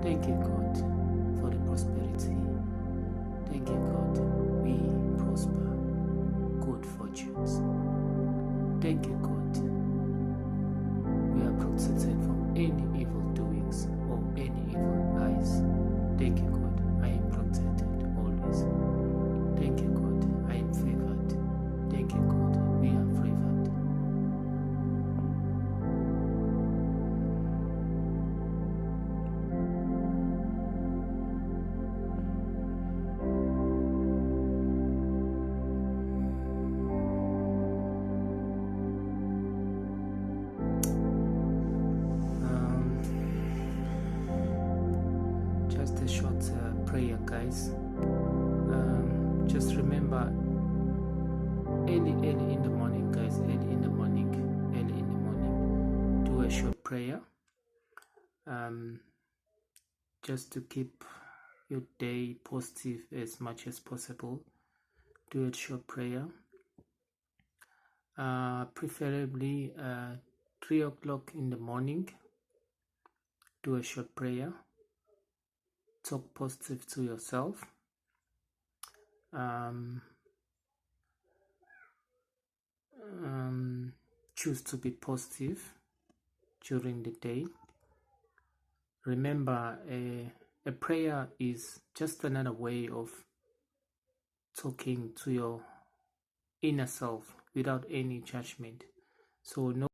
Thank you, God, for the prosperity. Thank you, God, we prosper, good fortunes. Thank you, God, we are protected from any evil doings or any evil eyes. Thank you, God, I am protected always. Thank you, God, I am favored. Thank you, God, we are favored. Just a short prayer, guys. Just remember, early in the morning, guys, early in the morning, do a short prayer. Just to keep your day positive as much as possible, do a short prayer. Preferably 3 o'clock in the morning, do a short prayer. Talk positive to yourself. Choose to be positive during the day. Remember, a prayer is just another way of talking to your inner self without any judgment. So no